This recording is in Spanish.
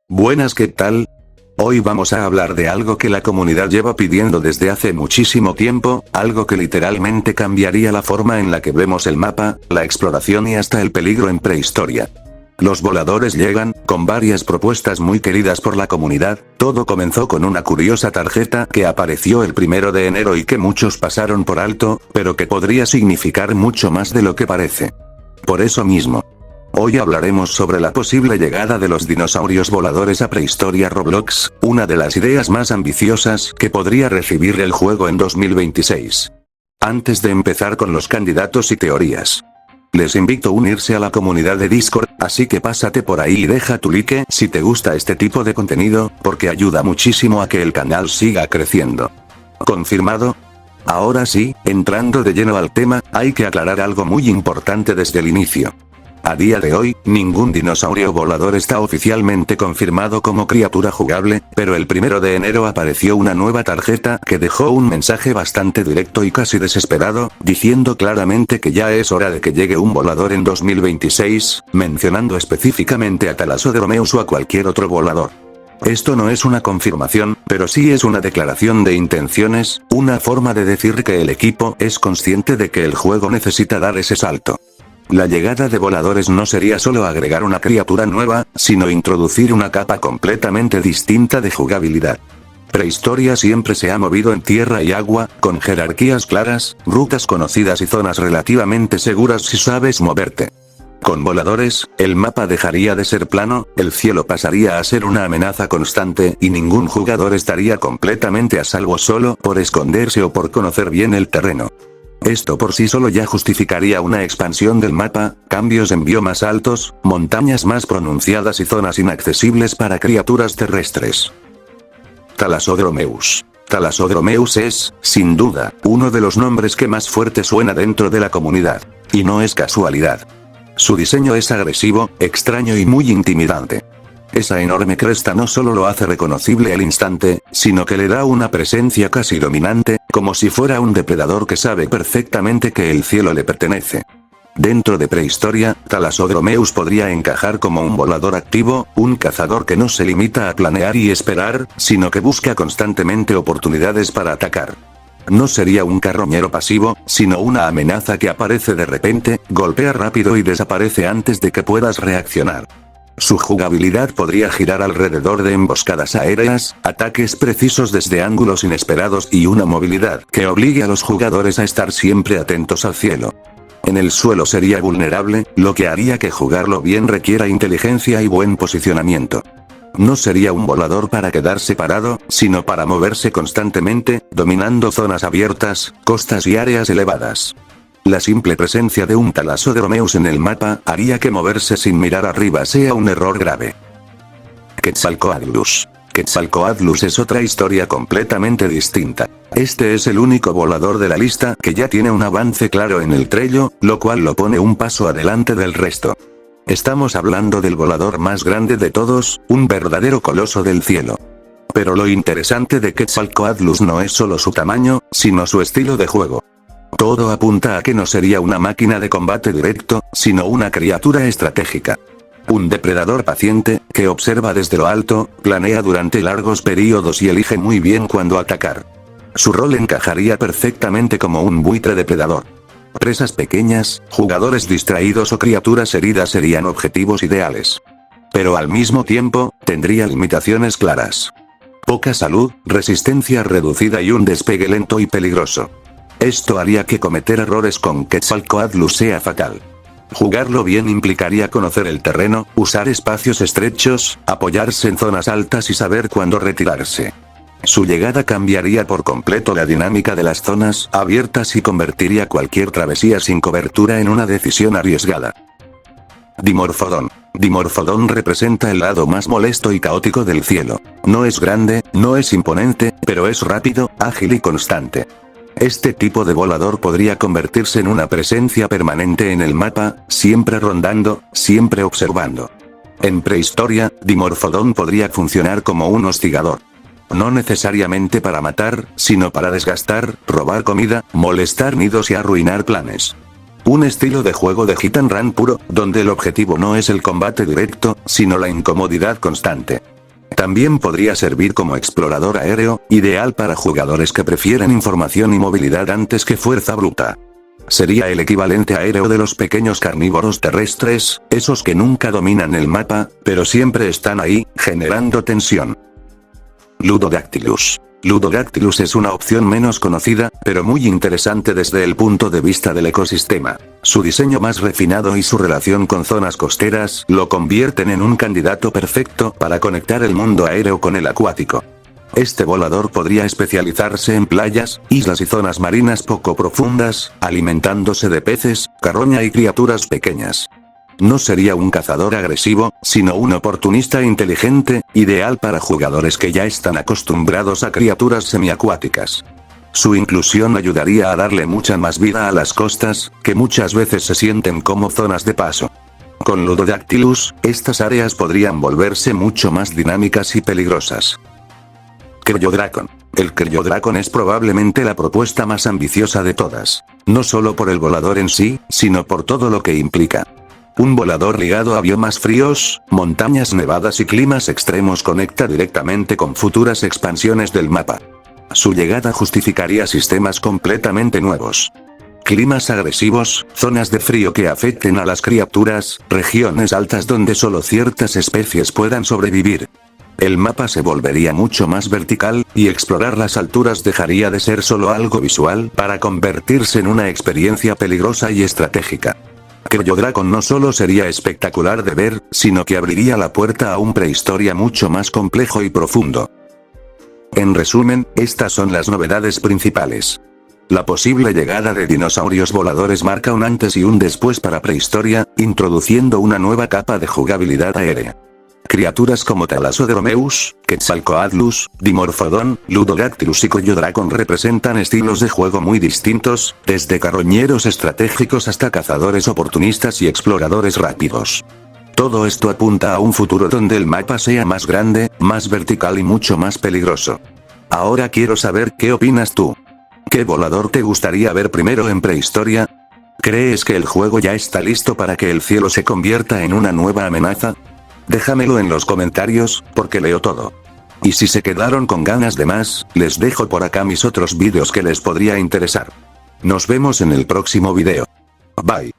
Buenas, ¿qué tal? Hoy vamos a hablar de algo que la comunidad lleva pidiendo desde hace muchísimo tiempo, algo que literalmente cambiaría la forma en la que vemos el mapa, la exploración y hasta el peligro en prehistoria. Los voladores llegan, con varias propuestas muy queridas por la comunidad. Todo comenzó con una curiosa tarjeta que apareció el 1 de enero y que muchos pasaron por alto, pero que podría significar mucho más de lo que parece. Por eso mismo, hoy hablaremos sobre la posible llegada de los dinosaurios voladores a Prehistoria Roblox, una de las ideas más ambiciosas que podría recibir el juego en 2026. Antes de empezar con los candidatos y teorías, les invito a unirse a la comunidad de Discord, así que pásate por ahí y deja tu like si te gusta este tipo de contenido, porque ayuda muchísimo a que el canal siga creciendo. ¿Confirmado? Ahora sí, entrando de lleno al tema, hay que aclarar algo muy importante desde el inicio. A día de hoy, ningún dinosaurio volador está oficialmente confirmado como criatura jugable, pero el 1 de enero apareció una nueva tarjeta que dejó un mensaje bastante directo y casi desesperado, diciendo claramente que ya es hora de que llegue un volador en 2026, mencionando específicamente a Thalassodromeus o a cualquier otro volador. Esto no es una confirmación, pero sí es una declaración de intenciones, una forma de decir que el equipo es consciente de que el juego necesita dar ese salto. La llegada de voladores no sería solo agregar una criatura nueva, sino introducir una capa completamente distinta de jugabilidad. Prehistoria siempre se ha movido en tierra y agua, con jerarquías claras, rutas conocidas y zonas relativamente seguras si sabes moverte. Con voladores, el mapa dejaría de ser plano, el cielo pasaría a ser una amenaza constante y ningún jugador estaría completamente a salvo solo por esconderse o por conocer bien el terreno. Esto por sí solo ya justificaría una expansión del mapa, cambios en biomas altos, montañas más pronunciadas y zonas inaccesibles para criaturas terrestres. Thalassodromeus. Thalassodromeus es, sin duda, uno de los nombres que más fuerte suena dentro de la comunidad. Y no es casualidad. Su diseño es agresivo, extraño y muy intimidante. Esa enorme cresta no solo lo hace reconocible al instante, sino que le da una presencia casi dominante, como si fuera un depredador que sabe perfectamente que el cielo le pertenece. Dentro de Prehistoria, Thalassodromeus podría encajar como un volador activo, un cazador que no se limita a planear y esperar, sino que busca constantemente oportunidades para atacar. No sería un carroñero pasivo, sino una amenaza que aparece de repente, golpea rápido y desaparece antes de que puedas reaccionar. Su jugabilidad podría girar alrededor de emboscadas aéreas, ataques precisos desde ángulos inesperados y una movilidad que obligue a los jugadores a estar siempre atentos al cielo. En el suelo sería vulnerable, lo que haría que jugarlo bien requiera inteligencia y buen posicionamiento. No sería un volador para quedarse parado, sino para moverse constantemente, dominando zonas abiertas, costas y áreas elevadas. La simple presencia de un Thalassodromeus en el mapa haría que moverse sin mirar arriba sea un error grave. Quetzalcoatlus. Quetzalcoatlus es otra historia completamente distinta. Este es el único volador de la lista que ya tiene un avance claro en el trello, lo cual lo pone un paso adelante del resto. Estamos hablando del volador más grande de todos, un verdadero coloso del cielo. Pero lo interesante de Quetzalcoatlus no es solo su tamaño, sino su estilo de juego. Todo apunta a que no sería una máquina de combate directo, sino una criatura estratégica. Un depredador paciente, que observa desde lo alto, planea durante largos periodos y elige muy bien cuándo atacar. Su rol encajaría perfectamente como un buitre depredador. Presas pequeñas, jugadores distraídos o criaturas heridas serían objetivos ideales. Pero al mismo tiempo, tendría limitaciones claras. Poca salud, resistencia reducida y un despegue lento y peligroso. Esto haría que cometer errores con Quetzalcoatlus sea fatal. Jugarlo bien implicaría conocer el terreno, usar espacios estrechos, apoyarse en zonas altas y saber cuándo retirarse. Su llegada cambiaría por completo la dinámica de las zonas abiertas y convertiría cualquier travesía sin cobertura en una decisión arriesgada. Dimorphodon. Dimorphodon representa el lado más molesto y caótico del cielo. No es grande, no es imponente, pero es rápido, ágil y constante. Este tipo de volador podría convertirse en una presencia permanente en el mapa, siempre rondando, siempre observando. En Prehistoria, Dimorphodon podría funcionar como un hostigador. No necesariamente para matar, sino para desgastar, robar comida, molestar nidos y arruinar planes. Un estilo de juego de hit and run puro, donde el objetivo no es el combate directo, sino la incomodidad constante. También podría servir como explorador aéreo, ideal para jugadores que prefieren información y movilidad antes que fuerza bruta. Sería el equivalente aéreo de los pequeños carnívoros terrestres, esos que nunca dominan el mapa, pero siempre están ahí, generando tensión. Ludodactylus. Ludodactylus es una opción menos conocida, pero muy interesante desde el punto de vista del ecosistema. Su diseño más refinado y su relación con zonas costeras lo convierten en un candidato perfecto para conectar el mundo aéreo con el acuático. Este volador podría especializarse en playas, islas y zonas marinas poco profundas, alimentándose de peces, carroña y criaturas pequeñas. No sería un cazador agresivo, sino un oportunista inteligente, ideal para jugadores que ya están acostumbrados a criaturas semiacuáticas. Su inclusión ayudaría a darle mucha más vida a las costas, que muchas veces se sienten como zonas de paso. Con Ludodactylus, estas áreas podrían volverse mucho más dinámicas y peligrosas. Cryodragon. El Cryodragon es probablemente la propuesta más ambiciosa de todas. No solo por el volador en sí, sino por todo lo que implica. Un volador ligado a biomas fríos, montañas nevadas y climas extremos conecta directamente con futuras expansiones del mapa. Su llegada justificaría sistemas completamente nuevos. Climas agresivos, zonas de frío que afecten a las criaturas, regiones altas donde solo ciertas especies puedan sobrevivir. El mapa se volvería mucho más vertical, y explorar las alturas dejaría de ser solo algo visual para convertirse en una experiencia peligrosa y estratégica. Cryodragon no solo sería espectacular de ver, sino que abriría la puerta a un prehistoria mucho más complejo y profundo. En resumen, estas son las novedades principales. La posible llegada de dinosaurios voladores marca un antes y un después para prehistoria, introduciendo una nueva capa de jugabilidad aérea. Criaturas como Thalassodromeus, Quetzalcoatlus, Dimorphodon, Ludodactylus y Cryodragon representan estilos de juego muy distintos, desde carroñeros estratégicos hasta cazadores oportunistas y exploradores rápidos. Todo esto apunta a un futuro donde el mapa sea más grande, más vertical y mucho más peligroso. Ahora quiero saber qué opinas tú. ¿Qué volador te gustaría ver primero en prehistoria? ¿Crees que el juego ya está listo para que el cielo se convierta en una nueva amenaza? Déjamelo en los comentarios, porque leo todo. Y si se quedaron con ganas de más, les dejo por acá mis otros vídeos que les podría interesar. Nos vemos en el próximo video. Bye.